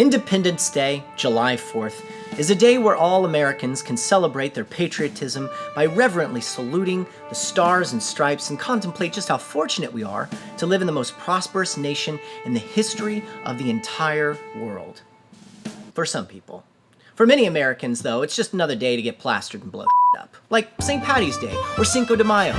Independence Day, July 4th, is a day where all Americans can celebrate their patriotism by reverently saluting the stars and stripes and contemplate just how fortunate we are to live in the most prosperous nation in the history of the entire world. For some people. For many Americans, though, it's just another day to get plastered and blow up. Like St. Patty's Day or Cinco de Mayo,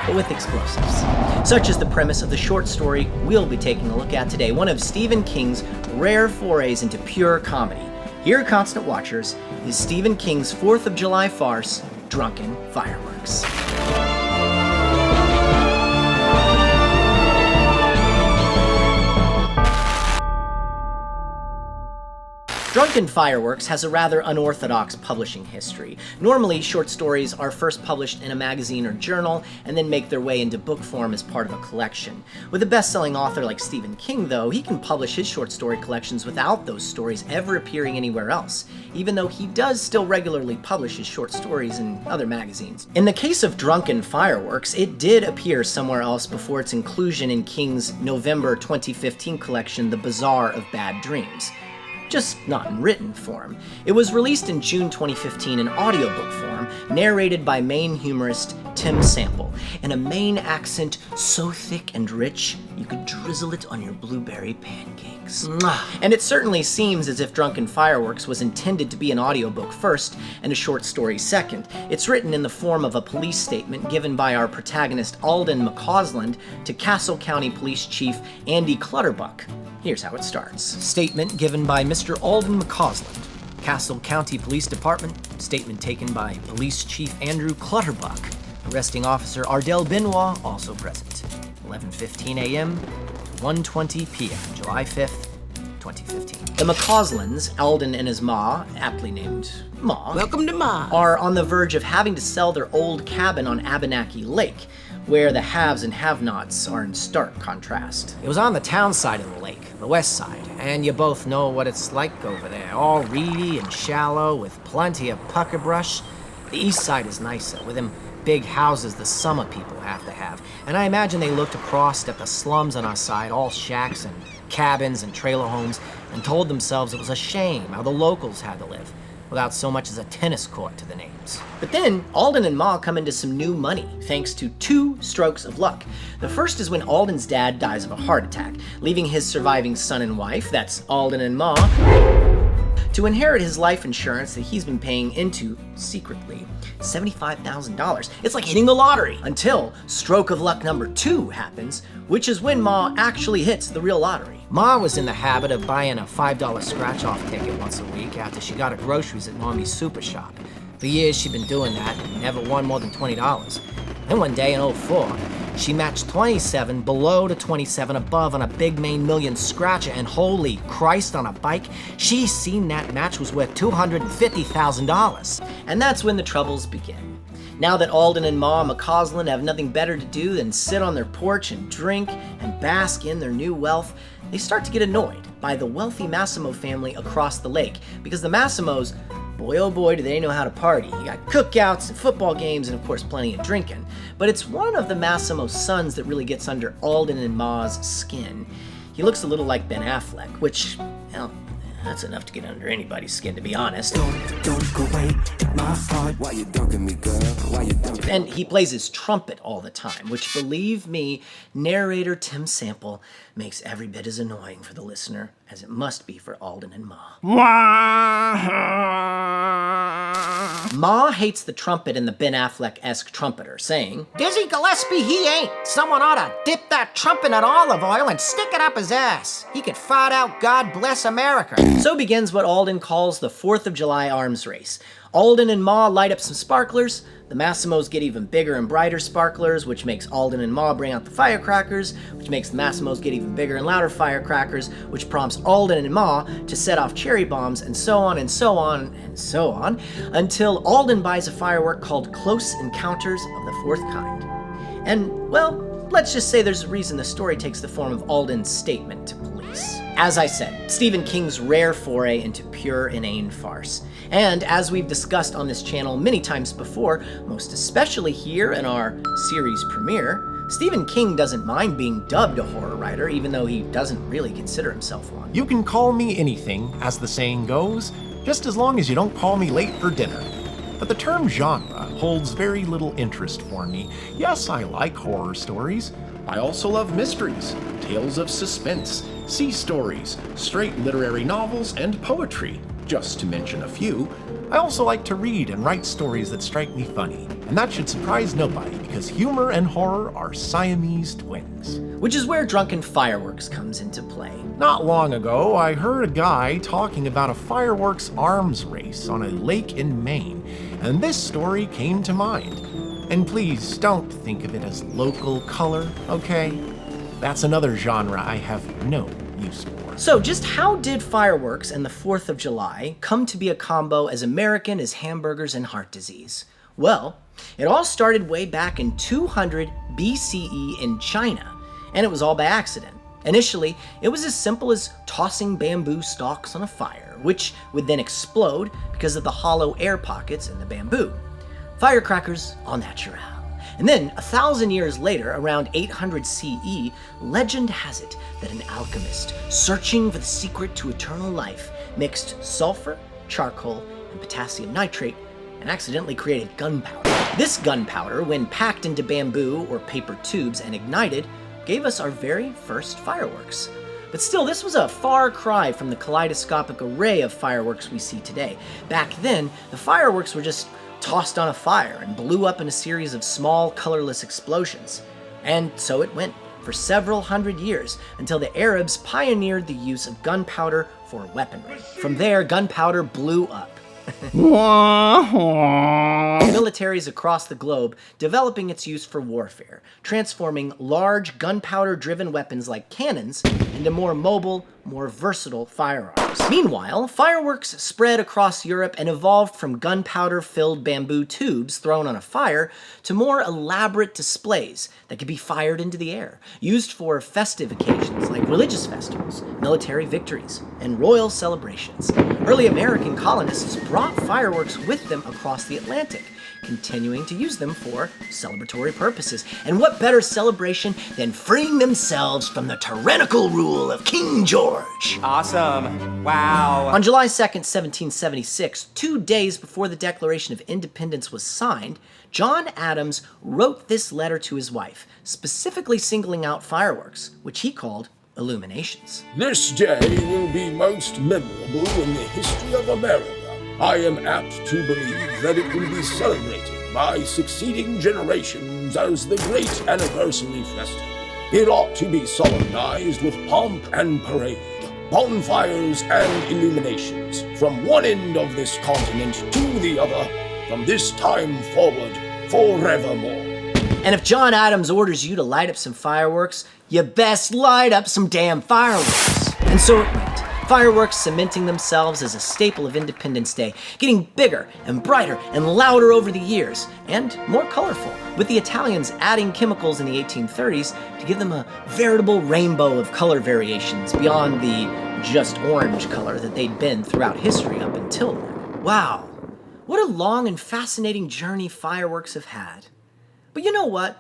but with explosives. Such is the premise of the short story we'll be taking a look at today, one of Stephen King's rare forays into pure comedy. Here, Constant Watchers, is Stephen King's 4th of July farce, Drunken Fireworks. Drunken Fireworks has a rather unorthodox publishing history. Normally, short stories are first published in a magazine or journal and then make their way into book form as part of a collection. With a best-selling author like Stephen King, though, he can publish his short story collections without those stories ever appearing anywhere else, even though he does still regularly publish his short stories in other magazines. In the case of Drunken Fireworks, it did appear somewhere else before its inclusion in King's November 2015 collection, The Bazaar of Bad Dreams. Just not in written form. It was released in June 2015 in audiobook form, narrated by Maine humorist Tim Sample, in a Maine accent so thick and rich, you could drizzle it on your blueberry pancakes. And it certainly seems as if Drunken Fireworks was intended to be an audiobook first and a short story second. It's written in the form of a police statement given by our protagonist Alden McCausland to Castle County Police Chief Andy Clutterbuck. Here's how it starts. Statement given by Mr. Alden McCausland, Castle County Police Department. Statement taken by Police Chief Andrew Clutterbuck. Arresting Officer Ardell Benoit, also present. 11:15 a.m. to 1:20 p.m., July 5th, 2015. The McCauslands, Alden and his ma, aptly named Ma, welcome to Ma, are on the verge of having to sell their old cabin on Abenaki Lake, where the haves and have-nots are in stark contrast. It was on the town side of the lake, the west side, and you both know what it's like over there, all reedy and shallow with plenty of pucker brush. The east side is nicer, with them big houses the summer people have to have, and I imagine they looked across at the slums on our side, all shacks and cabins and trailer homes, and told themselves it was a shame how the locals had to live, without so much as a tennis court to the names. But then, Alden and Ma come into some new money, thanks to 2 strokes of luck. The first is when Alden's dad dies of a heart attack, leaving his surviving son and wife, that's Alden and Ma, to inherit his life insurance that he's been paying into secretly. $75,000. It's like hitting the lottery. Until stroke of luck number 2 happens, which is when Ma actually hits the real lottery. Ma was in the habit of buying a $5 scratch-off ticket once a week after she got her groceries at Mommy's Super Shop. For years she'd been doing that and never won more than $20. Then one day in '04, she matched 27 below to 27 above on a big Maine Million scratcher, and holy Christ, on a bike, she seen that match was worth $250,000. And that's when the troubles begin. Now that Alden and Ma McCausland have nothing better to do than sit on their porch and drink and bask in their new wealth, they start to get annoyed by the wealthy Massimo family across the lake, because the Massimos, boy oh boy do they know how to party. You got cookouts and football games and of course plenty of drinking. But it's one of the Massimo sons that really gets under Alden and Ma's skin. He looks a little like Ben Affleck, which, well, that's enough to get under anybody's skin, to be honest. Don't go away, my heart. Why you dunking me, girl? Why you dunking? And he plays his trumpet all the time, which, believe me, narrator Tim Sample makes every bit as annoying for the listener as it must be for Alden and Ma. Ma hates the trumpet in the Ben Affleck-esque trumpeter, saying, "Dizzy Gillespie, he ain't. Someone ought to dip that trumpet in olive oil and stick it up his ass. He could fart out God Bless America." So begins what Alden calls the 4th of July arms race. Alden and Ma light up some sparklers. The Massimos get even bigger and brighter sparklers, which makes Alden and Ma bring out the firecrackers, which makes the Massimos get even bigger and louder firecrackers, which prompts Alden and Ma to set off cherry bombs, and so on and so on and so on, until Alden buys a firework called Close Encounters of the 4th Kind. And, well, let's just say there's a reason the story takes the form of Alden's statement to police. As I said, Stephen King's rare foray into pure, inane farce. And as we've discussed on this channel many times before, most especially here in our series premiere, Stephen King doesn't mind being dubbed a horror writer, even though he doesn't really consider himself one. You can call me anything, as the saying goes, just as long as you don't call me late for dinner. But the term genre holds very little interest for me. Yes, I like horror stories. I also love mysteries, tales of suspense, sea stories, straight literary novels, and poetry, just to mention a few. I also like to read and write stories that strike me funny, and that should surprise nobody because humor and horror are Siamese twins. Which is where Drunken Fireworks comes into play. Not long ago, I heard a guy talking about a fireworks arms race on a lake in Maine, and this story came to mind. And please don't think of it as local color, okay? That's another genre I have no use for. So just how did fireworks and the 4th of July come to be a combo as American as hamburgers and heart disease? Well, it all started way back in 200 BCE in China, and it was all by accident. Initially, it was as simple as tossing bamboo stalks on a fire, which would then explode because of the hollow air pockets in the bamboo. Firecrackers all natural. And then, 1,000 years later, around 800 CE, legend has it that an alchemist, searching for the secret to eternal life, mixed sulfur, charcoal, and potassium nitrate, and accidentally created gunpowder. This gunpowder, when packed into bamboo or paper tubes and ignited, gave us our very first fireworks. But still, this was a far cry from the kaleidoscopic array of fireworks we see today. Back then, the fireworks were just tossed on a fire and blew up in a series of small, colorless explosions. And so it went for several hundred years until the Arabs pioneered the use of gunpowder for weaponry. From there, gunpowder blew up. Militaries across the globe developing its use for warfare, transforming large gunpowder-driven weapons like cannons into more mobile, more versatile firearms. Meanwhile, fireworks spread across Europe and evolved from gunpowder-filled bamboo tubes thrown on a fire to more elaborate displays that could be fired into the air, used for festive occasions like religious festivals, military victories, and royal celebrations. Early American colonists brought fireworks with them across the Atlantic, continuing to use them for celebratory purposes. And what better celebration than freeing themselves from the tyrannical rule of King George? Awesome. Wow. On July 2nd, 1776, 2 days before the Declaration of Independence was signed, John Adams wrote this letter to his wife, specifically singling out fireworks, which he called illuminations. This day will be most memorable in the history of America. I am apt to believe that it will be celebrated by succeeding generations as the great anniversary festival. It ought to be solemnized with pomp and parade, bonfires and illuminations, from one end of this continent to the other, from this time forward, forevermore. And if John Adams orders you to light up some fireworks, you best light up some damn fireworks. And so it went. Fireworks cementing themselves as a staple of Independence Day, getting bigger and brighter and louder over the years, and more colorful, with the Italians adding chemicals in the 1830s to give them a veritable rainbow of color variations beyond the just orange color that they'd been throughout history up until then. Wow, what a long and fascinating journey fireworks have had. But you know what?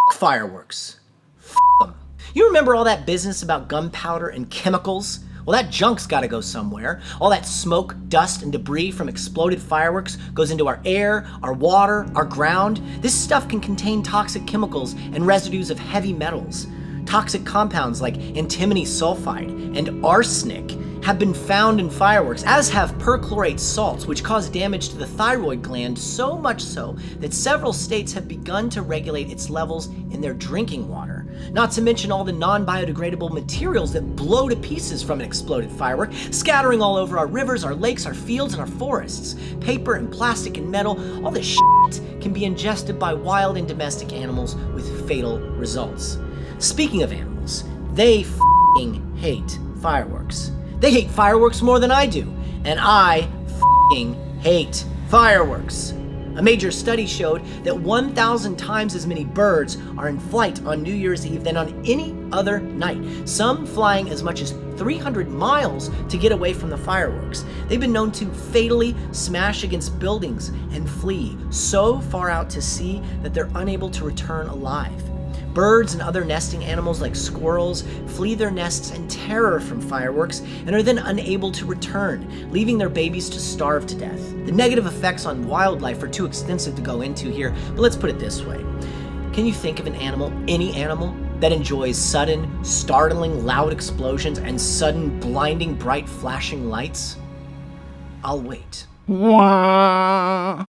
F*** fireworks. F*** them. You remember all that business about gunpowder and chemicals? Well, that junk's gotta go somewhere. All that smoke, dust, and debris from exploded fireworks goes into our air, our water, our ground. This stuff can contain toxic chemicals and residues of heavy metals. Toxic compounds like antimony sulfide and arsenic have been found in fireworks, as have perchlorate salts, which cause damage to the thyroid gland, so much so that several states have begun to regulate its levels in their drinking water. Not to mention all the non-biodegradable materials that blow to pieces from an exploded firework, scattering all over our rivers, our lakes, our fields, and our forests. Paper and plastic and metal, all this shit can be ingested by wild and domestic animals with fatal results. Speaking of animals, they f***ing hate fireworks. They hate fireworks more than I do, and I f***ing hate fireworks. A major study showed that 1,000 times as many birds are in flight on New Year's Eve than on any other night, some flying as much as 300 miles to get away from the fireworks. They've been known to fatally smash against buildings and flee so far out to sea that they're unable to return alive. Birds and other nesting animals like squirrels flee their nests in terror from fireworks and are then unable to return, leaving their babies to starve to death. The negative effects on wildlife are too extensive to go into here, but let's put it this way. Can you think of an animal, any animal, that enjoys sudden, startling, loud explosions and sudden, blinding, bright, flashing lights? I'll wait. And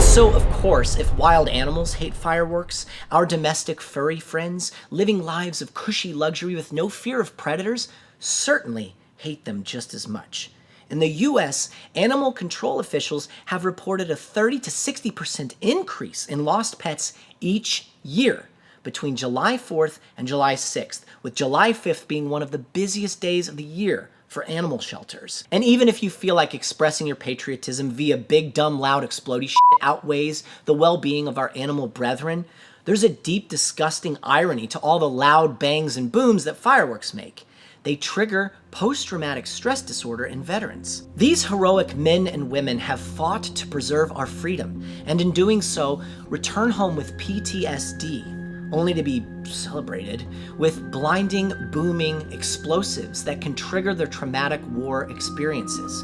so, of course, if wild animals hate fireworks, our domestic furry friends, living lives of cushy luxury with no fear of predators, certainly hate them just as much. In the US, animal control officials have reported a 30 to 60% increase in lost pets each year between July 4th and July 6th, with July 5th being one of the busiest days of the year for animal shelters. And even if you feel like expressing your patriotism via big, dumb, loud, explodey shit outweighs the well-being of our animal brethren, there's a deep, disgusting irony to all the loud bangs and booms that fireworks make. They trigger post-traumatic stress disorder in veterans. These heroic men and women have fought to preserve our freedom, and in doing so, return home with PTSD, only to be celebrated with blinding, booming explosives that can trigger their traumatic war experiences.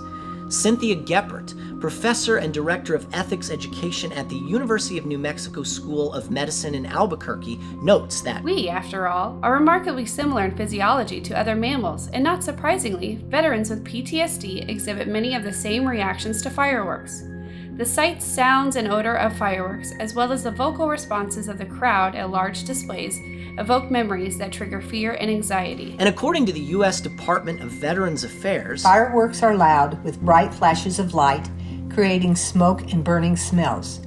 Cynthia Geppert, professor and director of ethics education at the University of New Mexico School of Medicine in Albuquerque, notes that we, after all, are remarkably similar in physiology to other mammals, and not surprisingly, veterans with PTSD exhibit many of the same reactions to fireworks. The sights, sounds, and odor of fireworks, as well as the vocal responses of the crowd at large displays, evoke memories that trigger fear and anxiety. And according to the U.S. Department of Veterans Affairs, fireworks are loud with bright flashes of light, creating smoke and burning smells.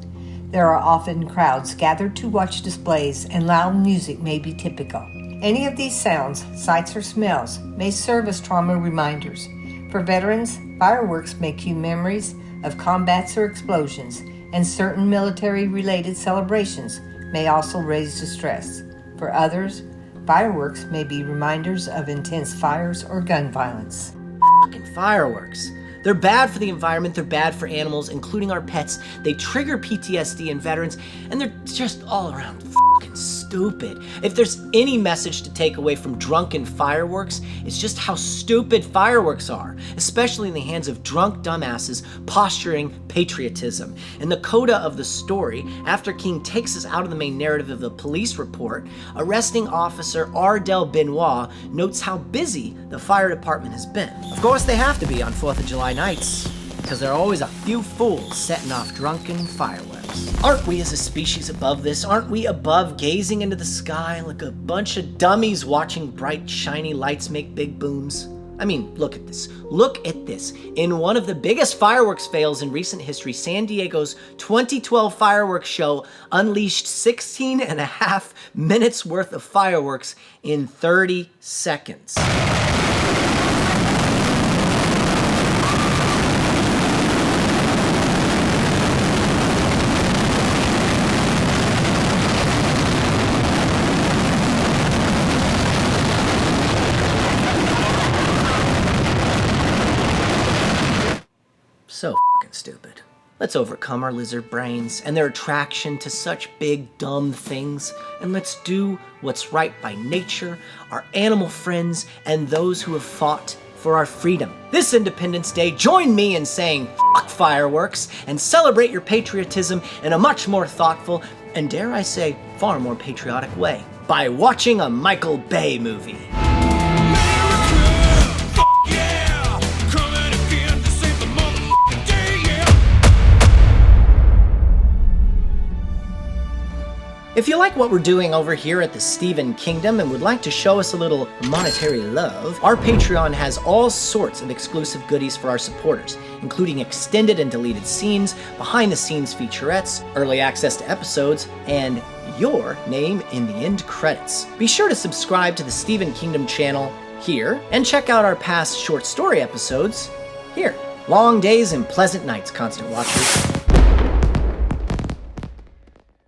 There are often crowds gathered to watch displays, and loud music may be typical. Any of these sounds, sights, or smells may serve as trauma reminders. For veterans, fireworks may cue memories of combats or explosions, and certain military-related celebrations may also raise distress. For others, fireworks may be reminders of intense fires or gun violence. Fucking fireworks. They're bad for the environment, they're bad for animals, including our pets. They trigger PTSD in veterans, and they're just all around fucking stupid. If there's any message to take away from drunken fireworks, it's just how stupid fireworks are, especially in the hands of drunk dumbasses posturing patriotism. In the coda of the story, after King takes us out of the main narrative of the police report, arresting officer Ardell Benoit notes how busy the fire department has been. Of course they have to be on 4th of July nights, because there are always a few fools setting off drunken fireworks. Aren't we as a species above this? Aren't we above gazing into the sky like a bunch of dummies watching bright, shiny lights make big booms? I mean, look at this. Look at this. In one of the biggest fireworks fails in recent history, San Diego's 2012 fireworks show unleashed 16 and a half minutes worth of fireworks in 30 seconds. So fucking stupid. Let's overcome our lizard brains and their attraction to such big, dumb things, and let's do what's right by nature, our animal friends, and those who have fought for our freedom. This Independence Day, join me in saying fuck fireworks and celebrate your patriotism in a much more thoughtful, and dare I say, far more patriotic way, by watching a Michael Bay movie. If you like what we're doing over here at the Stephen Kingdom and would like to show us a little monetary love, our Patreon has all sorts of exclusive goodies for our supporters, including extended and deleted scenes, behind-the-scenes featurettes, early access to episodes, and your name in the end credits. Be sure to subscribe to the Stephen Kingdom channel here, and check out our past short story episodes here. Long days and pleasant nights, Constant Watchers.